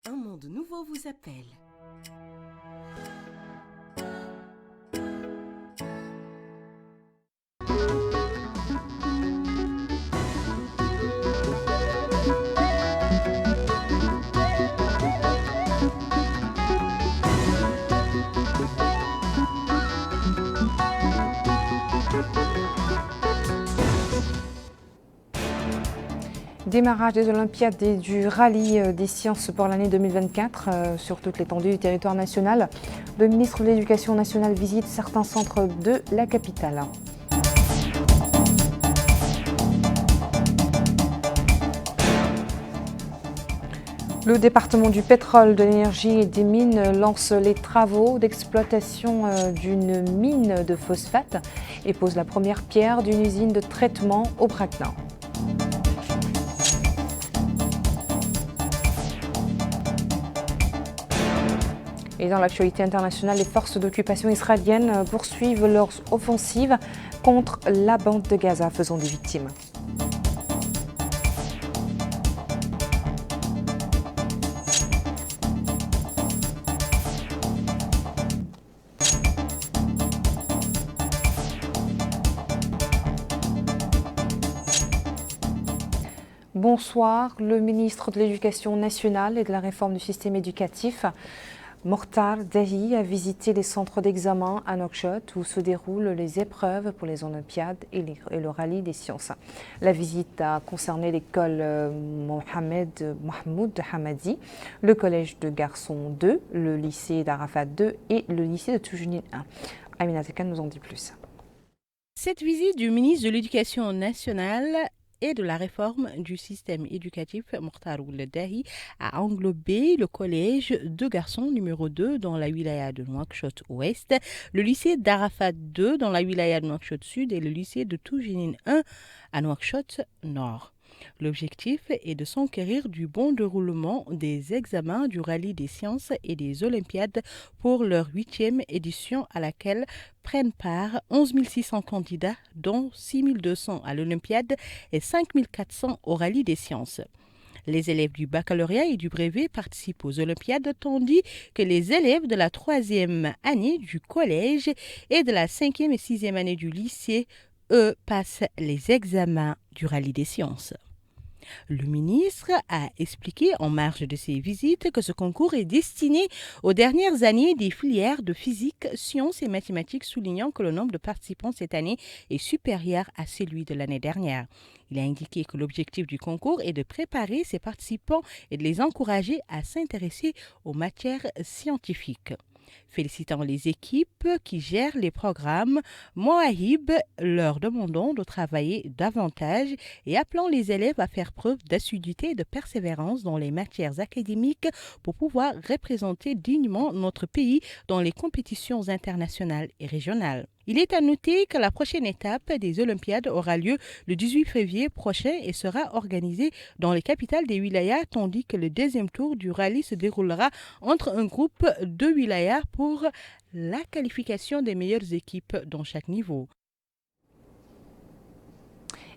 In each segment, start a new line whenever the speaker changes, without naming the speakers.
Un monde nouveau vous appelle.
Démarrage des Olympiades et du rallye des sciences pour l'année 2024 sur toute l'étendue du territoire national. Le ministre de l'Éducation nationale visite certains centres de la capitale. Le département du pétrole, de l'énergie et des mines lance les travaux d'exploitation d'une mine de phosphate et pose la première pierre d'une usine de traitement au Braquenard. Et dans l'actualité internationale, les forces d'occupation israéliennes poursuivent leurs offensives contre la bande de Gaza, faisant des victimes. Bonsoir, le ministre de l'Éducation nationale et de la réforme du système éducatif, Mokhtar Dahi, a visité les centres d'examen à Nouakchott où se déroulent les épreuves pour les Olympiades et le rallye des sciences. La visite a concerné l'école Mohamed Mahmoud Hamadi, le collège de garçons 2, le lycée d'Arafat 2 et le lycée de Toujinine 1. Amina Tekan nous en dit plus.
Cette visite du ministre de l'Éducation nationale et de la réforme du système éducatif, Mokhtar Dahi, a englobé le collège de garçons numéro 2 dans la wilaya de Nouakchott Ouest, le lycée d'Arafat 2 dans la wilaya de Nouakchott Sud et le lycée de Toujinine 1 à Nouakchott Nord. L'objectif est de s'enquérir du bon déroulement des examens du rallye des sciences et des Olympiades pour leur 8e édition à laquelle prennent part 11 600 candidats, dont 6 200 à l'Olympiade et 5 400 au rallye des sciences. Les élèves du baccalauréat et du brevet participent aux Olympiades, tandis que les élèves de la 3e année du collège et de la 5e et 6e année du lycée, eux, passent les examens du rallye des sciences. Le ministre a expliqué en marge de ses visites que ce concours est destiné aux dernières années des filières de physique, sciences et mathématiques, soulignant que le nombre de participants cette année est supérieur à celui de l'année dernière. Il a indiqué que l'objectif du concours est de préparer ses participants et de les encourager à s'intéresser aux matières scientifiques. Félicitant les équipes qui gèrent les programmes, Moahib leur demandant de travailler davantage et appelant les élèves à faire preuve d'assiduité et de persévérance dans les matières académiques pour pouvoir représenter dignement notre pays dans les compétitions internationales et régionales. Il est à noter que la prochaine étape des Olympiades aura lieu le 18 février prochain et sera organisée dans les capitales des wilayas, tandis que le deuxième tour du rallye se déroulera entre un groupe de wilayas pour la qualification des meilleures équipes dans chaque niveau.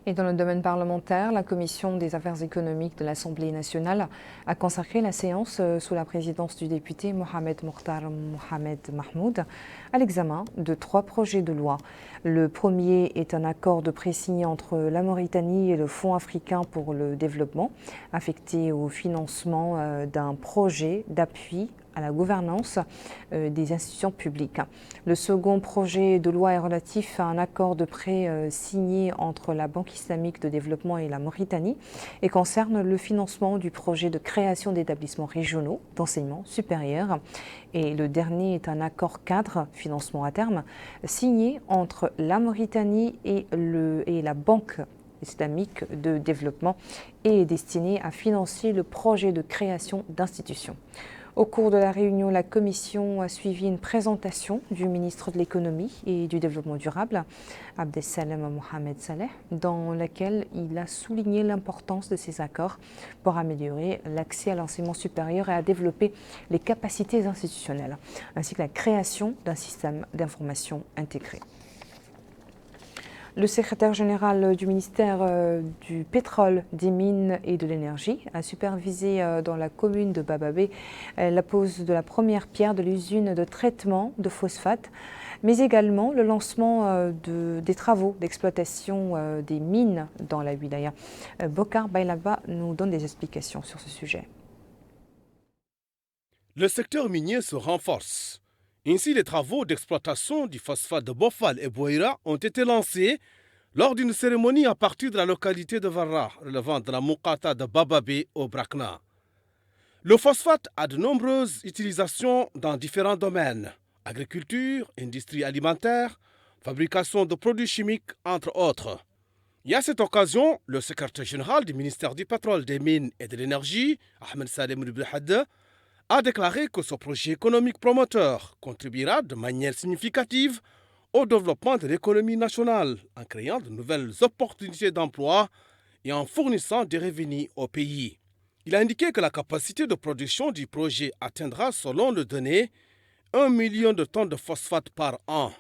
Et dans le domaine parlementaire, la Commission des affaires économiques de l'Assemblée nationale a consacré la séance sous la présidence du député Mohamed Mokhtar Mohamed Mahmoud à l'examen de 3 projets de loi. Le premier est un accord de prêt signé entre la Mauritanie et le Fonds africain pour le développement, affecté au financement d'un projet d'appui à la gouvernance des institutions publiques. Le second projet de loi est relatif à un accord de prêt signé entre la Banque islamique de développement et la Mauritanie et concerne le financement du projet de création d'établissements régionaux d'enseignement supérieur. Et le dernier est un accord cadre, financement à terme, signé entre la Mauritanie et la Banque islamique de développement et est destiné à financer le projet de création d'institutions. Au cours de la réunion, la Commission a suivi une présentation du ministre de l'Économie et du Développement durable, Abdessalem Mohamed Saleh, dans laquelle il a souligné l'importance de ces accords pour améliorer l'accès à l'enseignement supérieur et à développer les capacités institutionnelles, ainsi que la création d'un système d'information intégré. Le secrétaire général du ministère du pétrole, des mines et de l'énergie a supervisé dans la commune de Bababé la pose de la première pierre de l'usine de traitement de phosphate, mais également le lancement des travaux d'exploitation des mines dans la wilaya. Bokar Bailaba nous donne des explications sur ce sujet.
Le secteur minier se renforce. Ainsi, les travaux d'exploitation du phosphate de Bofal et Bouira ont été lancés lors d'une cérémonie à partir de la localité de Varra, relevant de la Moukata de Bababé au Brakna. Le phosphate a de nombreuses utilisations dans différents domaines: agriculture, industrie alimentaire, fabrication de produits chimiques, entre autres. Et à cette occasion, le secrétaire général du ministère du pétrole, des mines et de l'énergie, Ahmed Salem Ribihad, a déclaré que ce projet économique promoteur contribuera de manière significative au développement de l'économie nationale en créant de nouvelles opportunités d'emploi et en fournissant des revenus au pays. Il a indiqué que la capacité de production du projet atteindra, selon les données, 1 million de tonnes de phosphate par an.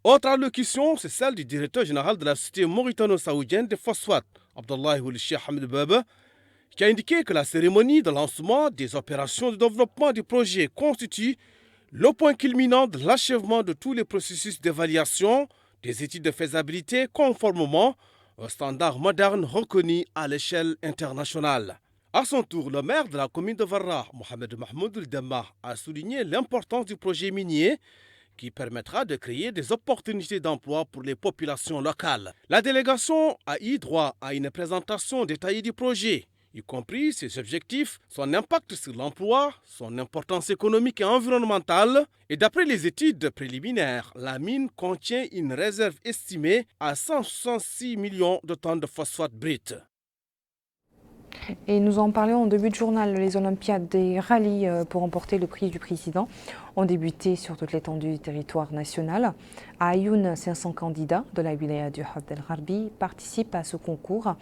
Autre allocution, c'est celle du directeur général de la société mauritano-saoudienne de phosphate, Abdallah Ould Cheikh Ahmed Baba, qui a indiqué que la cérémonie de lancement des opérations de développement du projet constitue le point culminant de l'achèvement de tous les processus d'évaluation des études de faisabilité conformément aux standards modernes reconnus à l'échelle internationale. À son tour, le maire de la commune de Varra, Mohamed Mahmoud El-Demma, a souligné l'importance du projet minier qui permettra de créer des opportunités d'emploi pour les populations locales. La délégation a eu droit à une présentation détaillée du projet, y compris ses objectifs, son impact sur l'emploi, son importance économique et environnementale. Et d'après les études préliminaires, la mine contient une réserve estimée à 166 millions de tonnes de phosphate brut.
Et nous en parlions en début de journal, les Olympiades des rallyes pour remporter le prix du président ont débuté sur toute l'étendue du territoire national. À Ayoun, 500 candidats de la wilaya du Had El Gharbi participent à ce concours,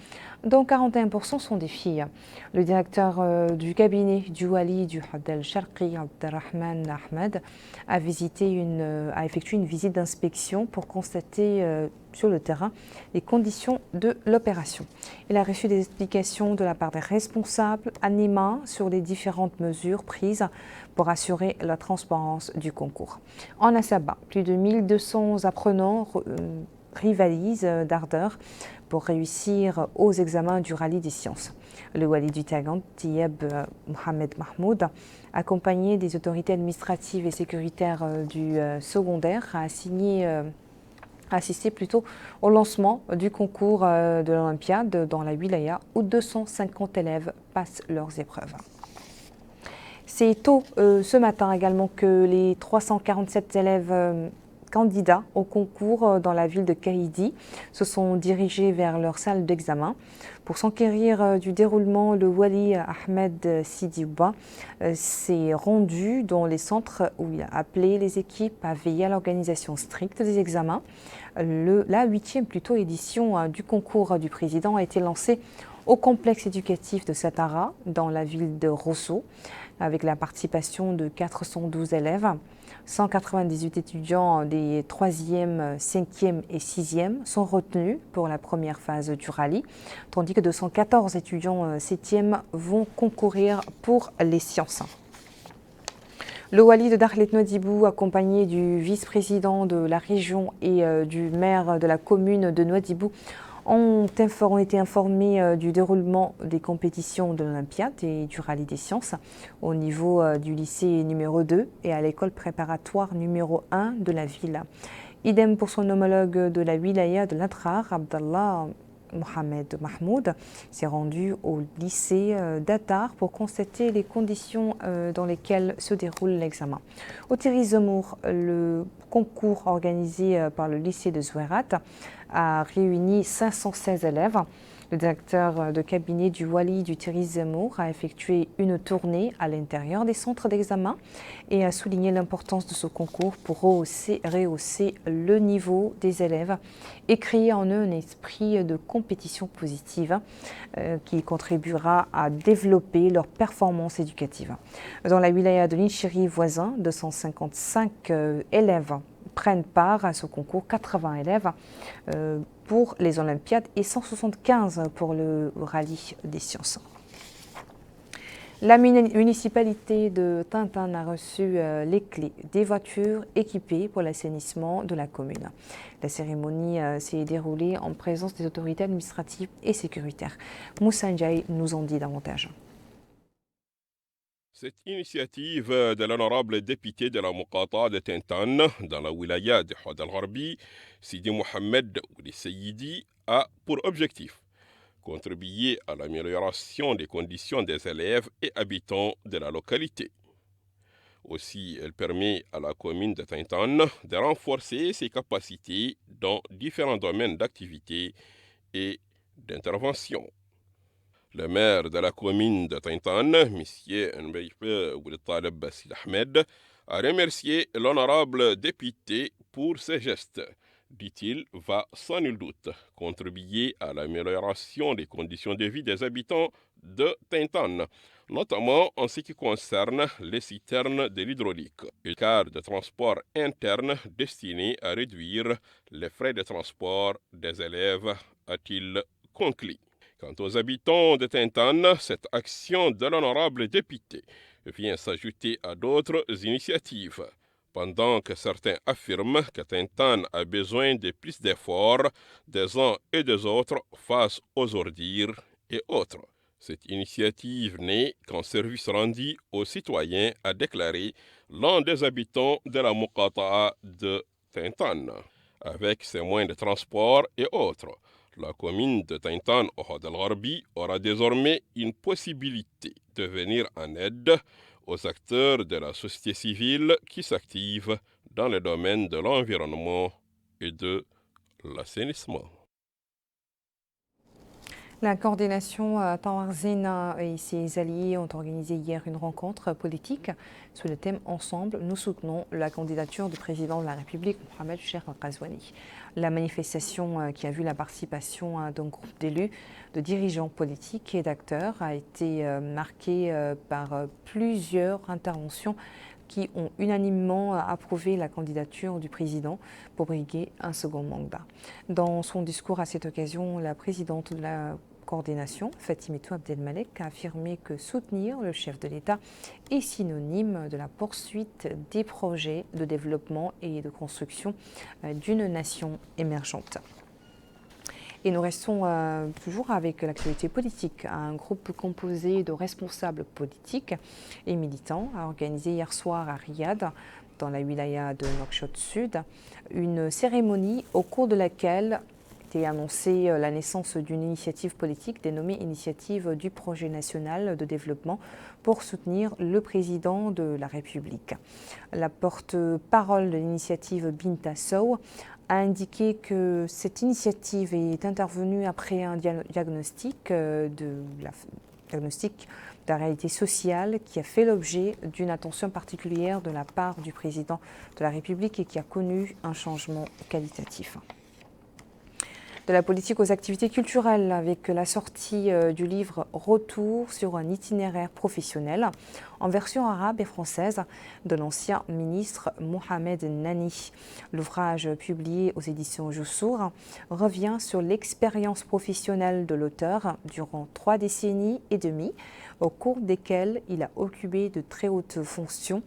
dont 41% sont des filles. Le directeur du cabinet du Wali du Had El Sharqi, Abdelrahman Ahmed, a effectué une visite d'inspection pour constater sur le terrain les conditions de l'opération. Il a reçu des explications de la part des responsables animant sur les différentes mesures prises pour assurer la transparence du concours. En Assaba, plus de 1200 apprenants rivalisent d'ardeur pour réussir aux examens du rallye des sciences. Le Wali du Tagant, Tiyeb Mohamed Mahmoud, accompagné des autorités administratives et sécuritaires du secondaire, a assisté plutôt au lancement du concours de l'Olympiade dans la wilaya où 250 élèves passent leurs épreuves. C'est tôt ce matin également que les 347 élèves candidats au concours dans la ville de Kaïdi se sont dirigés vers leur salle d'examen. Pour s'enquérir du déroulement, le Wali Ahmed Sidiouba s'est rendu dans les centres où il a appelé les équipes à veiller à l'organisation stricte des examens. La 8e édition du concours du président a été lancée au complexe éducatif de Satara, dans la ville de Rosso, avec la participation de 412 élèves. 198 étudiants des 3e, 5e et 6e sont retenus pour la première phase du rallye, tandis que 214 étudiants 7e vont concourir pour les sciences. Le Wali de Dakhlet Nouadhibou, accompagné du vice-président de la région et du maire de la commune de Nouadhibou, ont été informés du déroulement des compétitions de l'Olympiade et du rallye des sciences au niveau du lycée numéro 2 et à l'école préparatoire numéro 1 de la ville. Idem pour son homologue de la wilaya de l'Adrar, Abdallah Mohamed Mahmoud, s'est rendu au lycée d'Attar pour constater les conditions dans lesquelles se déroule l'examen. Au Thierry Zemour, le concours organisé par le lycée de Zouerat a réuni 516 élèves. Le directeur de cabinet du Wali du Thierry Zemour a effectué une tournée à l'intérieur des centres d'examen et a souligné l'importance de ce concours pour rehausser le niveau des élèves et créer en eux un esprit de compétition positive qui contribuera à développer leur performance éducative. Dans la wilaya de l'Inchiri voisin, 255 élèves prennent part à ce concours, 80 élèves pour les Olympiades et 175 pour le rallye des sciences. La municipalité de Tintin a reçu les clés des voitures équipées pour l'assainissement de la commune. La cérémonie s'est déroulée en présence des autorités administratives et sécuritaires. Moussa Ndiaye nous en dit davantage.
Cette initiative de l'honorable député de la Muqata de Tintan dans la wilaya de Ouad al-Gharbi, Sidi Mohamed Ouli Seyidi, a pour objectif contribuer à l'amélioration des conditions des élèves et habitants de la localité. Aussi, elle permet à la commune de Tintan de renforcer ses capacités dans différents domaines d'activité et d'intervention. Le maire de la commune de Tintan, M. Nbeipe Oulitaleb Bassil Ahmed, a remercié l'honorable député pour ses gestes. Dit-il, va sans nul doute contribuer à l'amélioration des conditions de vie des habitants de Tintan, notamment en ce qui concerne les citernes de l'hydraulique et le cadre de transport interne destiné à réduire les frais de transport des élèves, a-t-il conclu. Quant aux habitants de Tintan, cette action de l'honorable député vient s'ajouter à d'autres initiatives. Pendant que certains affirment que Tintan a besoin de plus d'efforts des uns et des autres face aux ordures et autres. Cette initiative n'est qu'un service rendu aux citoyens, a déclaré l'un des habitants de la Muqata de Tintan. Avec ses moyens de transport et autres, la commune de Tintan Ouad al-Gharbi aura désormais une possibilité de venir en aide aux acteurs de la société civile qui s'activent dans le domaine de l'environnement et de l'assainissement.
La coordination Tawarzena et ses alliés ont organisé hier une rencontre politique sous le thème Ensemble, nous soutenons la candidature du président de la République, Mohamed Cheikh Al-Ghazouani. La manifestation qui a vu la participation d'un groupe d'élus, de dirigeants politiques et d'acteurs a été marquée par plusieurs interventions qui ont unanimement approuvé la candidature du président pour briguer un second mandat. Dans son discours à cette occasion, la présidente de la coordination, Fatimetou Abdelmalek, a affirmé que soutenir le chef de l'État est synonyme de la poursuite des projets de développement et de construction d'une nation émergente. Et nous restons toujours avec l'actualité politique. Un groupe composé de responsables politiques et militants a organisé hier soir à Riyad, dans la wilaya de Nouakchott Sud, une cérémonie au cours de laquelle était annoncée la naissance d'une initiative politique dénommée Initiative du projet national de développement pour soutenir le président de la République. La porte-parole de l'initiative Binta Sow a indiqué que cette initiative est intervenue après un diagnostic de la réalité sociale qui a fait l'objet d'une attention particulière de la part du président de la République et qui a connu un changement qualitatif. De la politique aux activités culturelles avec la sortie du livre Retour sur un itinéraire professionnel en version arabe et française de l'ancien ministre Mohamed Nani. L'ouvrage publié aux éditions Joussour revient sur l'expérience professionnelle de l'auteur durant 3 décennies et demie, au cours desquelles il a occupé de très hautes fonctions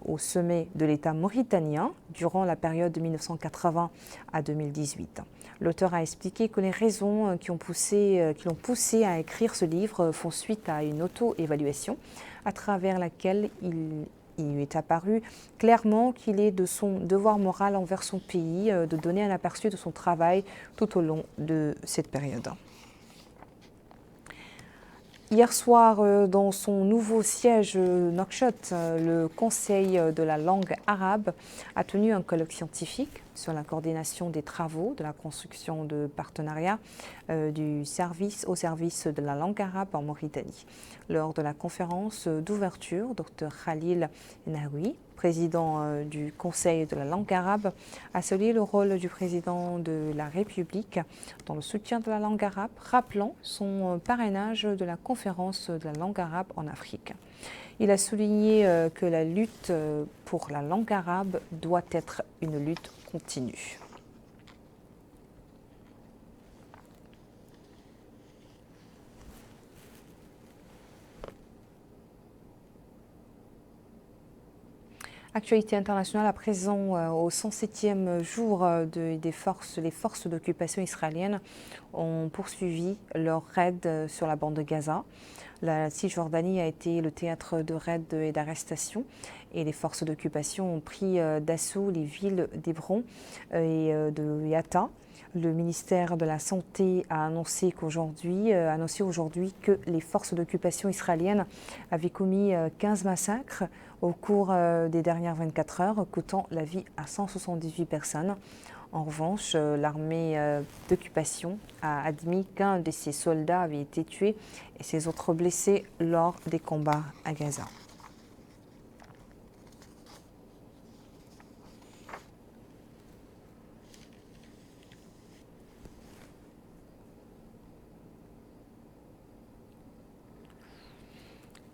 au sommet de l'État mauritanien durant la période de 1980 à 2018. L'auteur a expliqué que les raisons qui l'ont poussé à écrire ce livre font suite à une auto-évaluation à travers laquelle il lui est apparu clairement qu'il est de son devoir moral envers son pays de donner un aperçu de son travail tout au long de cette période. Hier soir, dans son nouveau siège Nouakchott, le Conseil de la langue arabe a tenu un colloque scientifique sur la coordination des travaux de la construction de partenariats au service de la langue arabe en Mauritanie. Lors de la conférence d'ouverture, Dr Khalil Naoui, président du Conseil de la langue arabe, a salué le rôle du président de la République dans le soutien de la langue arabe, rappelant son parrainage de la conférence de la langue arabe en Afrique. Il a souligné que la lutte pour la langue arabe doit être une lutte continue. Actualité internationale à présent, au 107e jour les forces d'occupation israéliennes ont poursuivi leur raid sur la bande de Gaza. La Cisjordanie a été le théâtre de raids et d'arrestations et les forces d'occupation ont pris d'assaut les villes d'Hébron et de Yatta. Le ministère de la Santé a annoncé aujourd'hui que les forces d'occupation israéliennes avaient commis 15 massacres au cours des dernières 24 heures, coûtant la vie à 178 personnes. En revanche, l'armée d'occupation a admis qu'un de ses soldats avait été tué et ses autres blessés lors des combats à Gaza.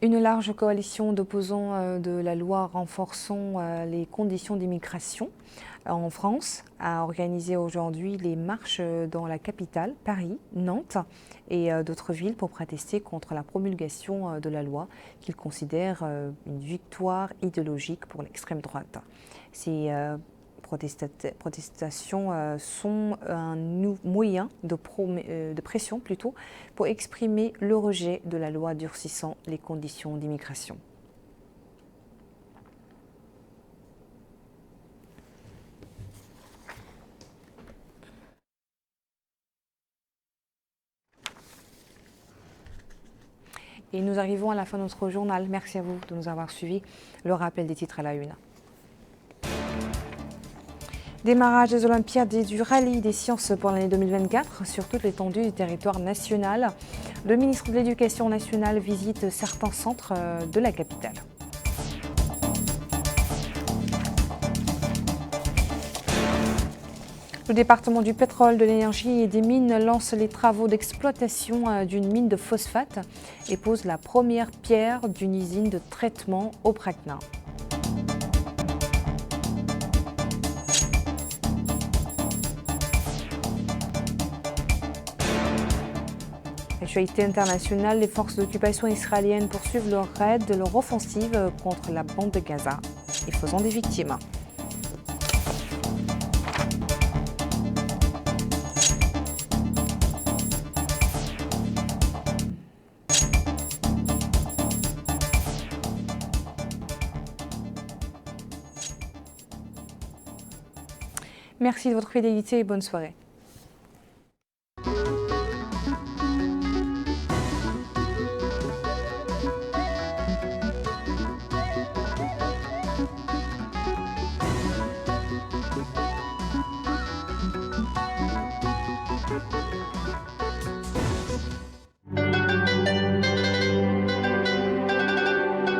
Une large coalition d'opposants de la loi renforçant les conditions d'immigration en France a organisé aujourd'hui les marches dans la capitale, Paris, Nantes et d'autres villes pour protester contre la promulgation de la loi qu'ils considèrent une victoire idéologique pour l'extrême droite. Ces protestations sont un moyen de pression pour exprimer le rejet de la loi durcissant les conditions d'immigration. Et nous arrivons à la fin de notre journal. Merci à vous de nous avoir suivis. Le rappel des titres à la une. Démarrage des Olympiades et du rallye des sciences pour l'année 2024 sur toute l'étendue du territoire national. Le ministre de l'Éducation nationale visite certains centres de la capitale. Le département du pétrole, de l'énergie et des mines lance les travaux d'exploitation d'une mine de phosphate et pose la première pierre d'une usine de traitement au Prachna. Actualité internationale, les forces d'occupation israéliennes poursuivent leur raid, leur offensive contre la bande de Gaza et faisant des victimes. Merci de votre fidélité et bonne soirée.